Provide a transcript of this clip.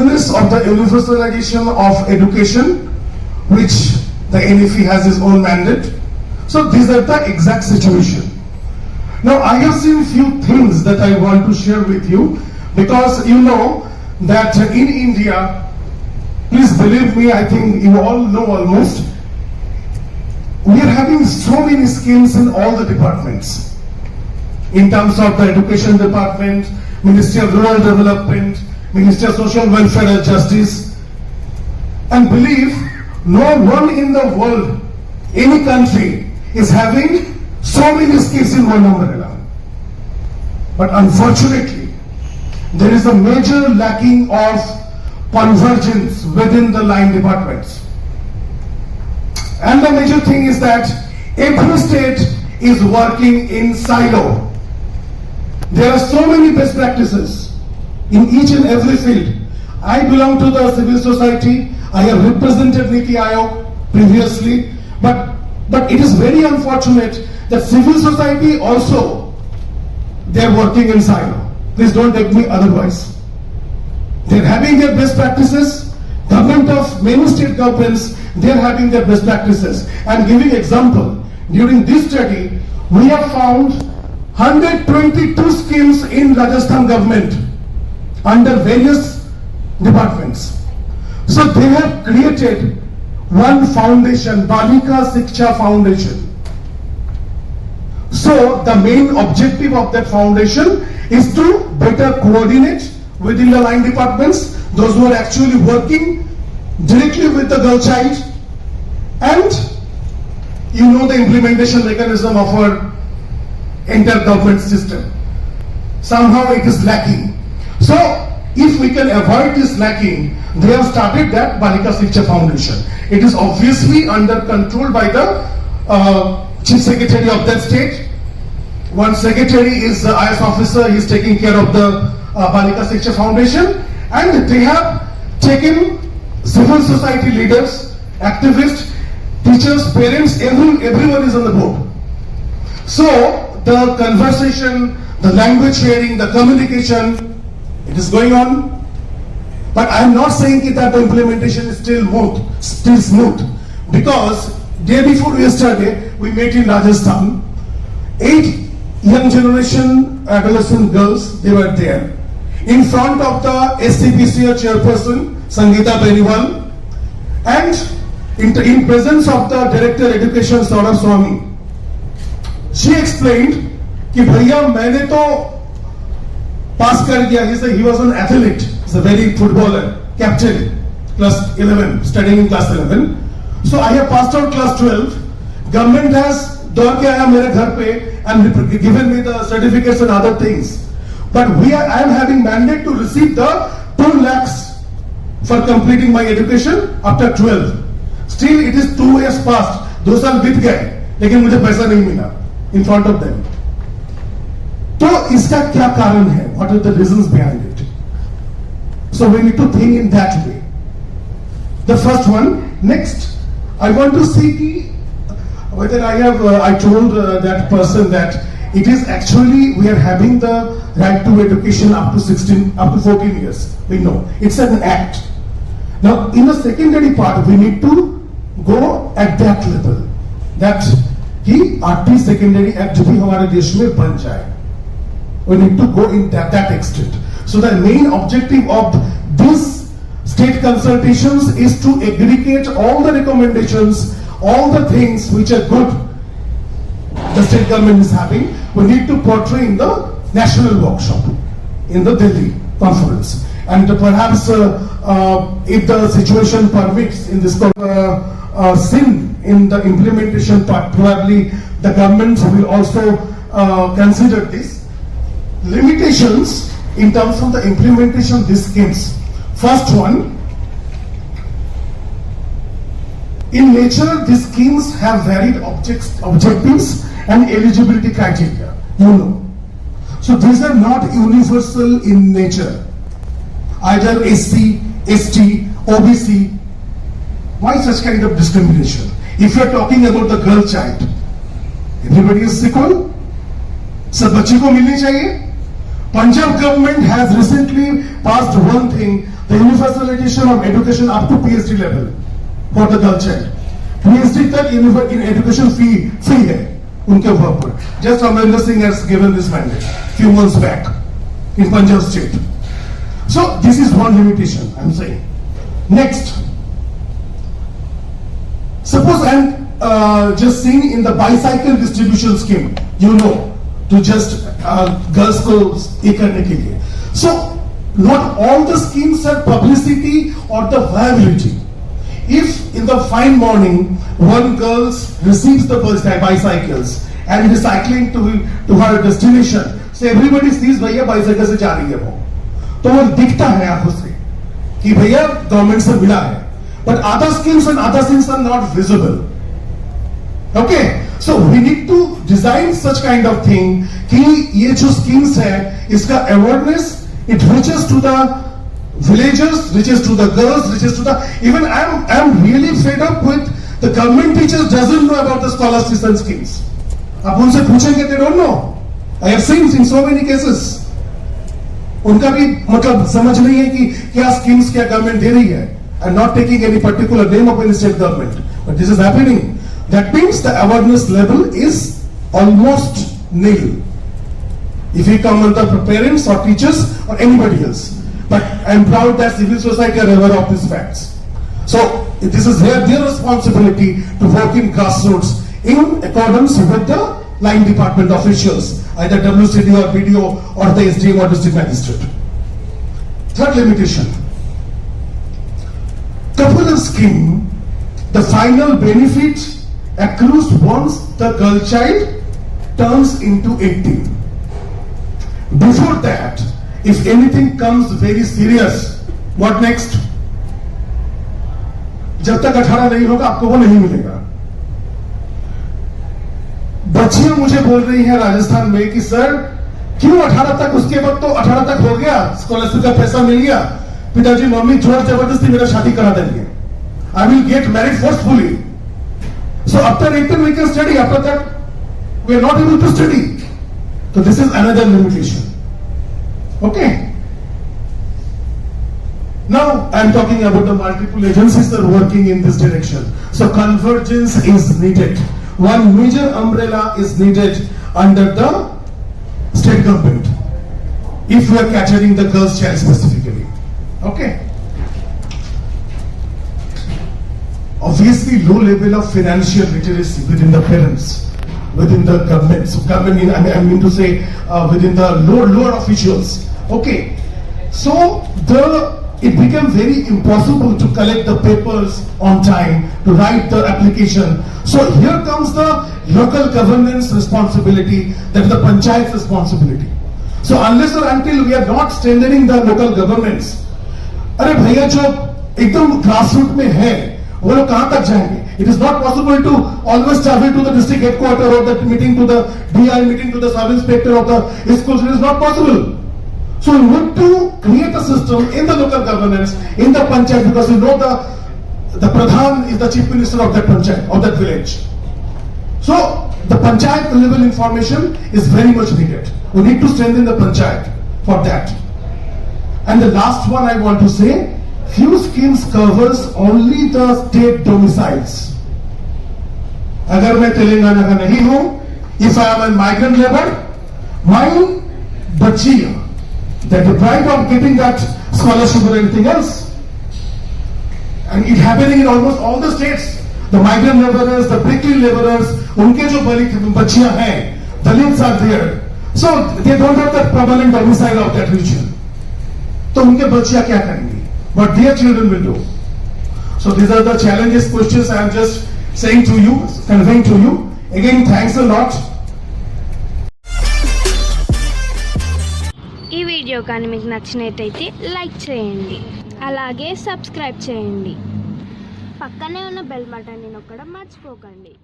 awareness of the universalization of education, which the NFE has its own mandate. So these are the exact situation. Now I have seen few things that I want to share with you, because you know that in India, please believe me, I think you all know almost, we are having so many schemes in all the departments. In terms of the education department, Ministry of Rural Development, Ministry of Social Welfare and Justice. And believe, no one in the world, any country, is having so many schemes in one umbrella. But unfortunately, there is a major lacking of convergence within the line departments. And the major thing is that every state is working in silo. There are so many best practices in each and every field. I belong to the civil society. I have represented Niti Aayog previously, but it is very unfortunate that civil society also, they are working in silo. Please don't take me otherwise. They are having their best practices. Government of many state governments, they are having their best practices. And giving example, during this study, we have found 122 schemes in Rajasthan government under various departments. So they have created one foundation, Balika Shiksha Foundation. So the main objective of that foundation is to better coordinate within the line departments, those who are actually working directly with the girl child, and you know the implementation mechanism of our entire government system. Somehow it is lacking. So if we can avoid this lacking, they have started that Balika Shiksha Foundation. It is obviously under control by the Chief Secretary of that state. One secretary is the IS officer, he is taking care of the Balika Shiksha Foundation, and they have taken civil society leaders, activists, teachers, parents, everyone is on the board. So the conversation, the language sharing, the communication, it is going on. But I am not saying that the implementation is still smooth, because day before yesterday we met in Rajasthan. 8 young generation adolescent girls, they were there in front of the SCPCA chairperson Sangeeta Beniwal, and in presence of the Director Education Saurabh Swami. She explained कि भैया मैंने तो पास कर गया. He was an athlete, he's a very footballer, captain, class 11, studying in class 11. So I have passed out class 12. Government has दौड़ के आया मेरे घर पे and given me the certificates and other things. But I am having mandate to receive the 2 lakhs for completing my education after 12. Still it is 2 years past. 2 साल बीत गए, लेकिन मुझे पैसा नहीं मिला in front of them. तो इसका क्या कारण है? What are the reasons behind it? So we need to think in that way. The first one. Next, I want to see whether I told that person that it is actually we are having the right to education up to 14 years. We know it's an act. Now in the secondary part, we need to go at that level, that कि 8वीं secondary act भी हमारे देश में बन जाए. We need to go in that extent. So the main objective of this state consultations is to aggregate all the recommendations, all the things which are good the state government is having. We need to portray in the national workshop in the Delhi conference, and perhaps if the situation permits in this sin in the implementation part, probably the government will also consider this. Limitations in terms of the implementation of these schemes. First one, in nature these schemes have varied objectives and eligibility criteria, you know. So these are not universal in nature. Either SC, ST, OBC. Why such kind of discrimination? If you are talking about the girl child, everybody is equal. सब बच्ची को मिलनी चाहिए. Punjab government has recently passed one thing the universalization of education up to PhD level for the girl child. PhD तक in education free है उनके work पर. Just Amrinder Singh has given this mandate few months back in Punjab state. So this is one limitation I'm saying. Next, suppose I'm just seeing in the bicycle distribution scheme, you know, to just girls को ये करने के लिए. So not all the schemes have publicity or the viability. If in the fine morning one girl receives the bicycles and is cycling to her destination, so everybody sees भैया bicycle से जा रही है वो, तो वो दिखता है आंखों से कि भैया गवर्नमेंट से मिला है. But other schemes and other things are not visible. Okay, so we need to design such kind of thing कि ये जो schemes है इसका awareness it reaches to the villagers, reaches to the girls, reaches to the, even I'm really fed up with the government teachers doesn't know about the scholarships and schemes. आप उनसे पूछेंगे they don't know. I have seen in so many cases. उनका भी मतलब समझ नहीं है कि क्या schemes क्या government दे रही है. I'm not taking any particular name of any state government, but this is happening. That means the awareness level is almost nil. If you come under parents or teachers or anybody else. But I am proud that civil society are aware of these facts. So this is their responsibility to work in grassroots in accordance with the line department officials, either WCD or BDO or the SDM or district magistrate. Third limitation. Kapula scheme, the final benefit accrues once the girl child turns into 18. Before that, if anything comes very serious, what next? जब तक 18 नहीं होगा आपको वो नहीं मिलेगा. बच्चियां मुझे बोल रही हैं राजस्थान में कि सर क्यों 18 तक, उसके बाद तो 18 तक हो गया, स्कॉलरशिप का पैसा मिल गया, पिताजी मम्मी जोर जबरदस्ती मेरा शादी करा देंगे. I will get married forcefully. So after 18 we can study, after that we are not able to study. So this is another limitation. Okay. Now I am talking about the multiple agencies that are working in this direction. So convergence is needed. One major umbrella is needed under the state government if we are catering the girls' child specifically. Okay. Obviously, low level of financial literacy within the parents, within the government. So government, I mean to say, within the lower officials. Okay. So it became very impossible to collect the papers on time, to write the application. So here comes the local governance responsibility, that is the panchayat responsibility. So unless or until we are not strengthening the local governments, अरे भैया जो एकदम grassroot में है वो लोग कहां तक जाएंगे? It is not possible to always travel to the district headquarters or the meeting to the DI, meeting to the sub inspector of the schools. It is not possible. So we need to create a system in the local governance, in the panchayat, because you know the pradhan is the chief minister of that panchayat, of that village. So the panchayat level information is very much needed. We need to strengthen the panchayat for that. And the last one I want to say, few schemes covers only the state domiciles. अगर मैं तेलंगाना का नहीं हूं, if I am a migrant labor, my बच्चियां, they are deprived of getting that scholarship or anything else. And it happening in almost all the states. The migrant laborers, the bricklayer laborers, उनके जो बच्चियां हैं, Dalits are there. So they don't have that permanent domicile of that region. तो उनके बच्चियां क्या करेंगी? What their children will do. So these are the challenges, questions I am just saying to you, conveying to you. Again, thanks a lot. ఈ video కానీ మీకు నచ్చినట్టయితే like చేయండి, అలాగే సబ్స్క్రైబ్ చేయండి, పక్కనే ఉన్న బెల్ బటన్ని నొక్కడం మర్చిపోకండి.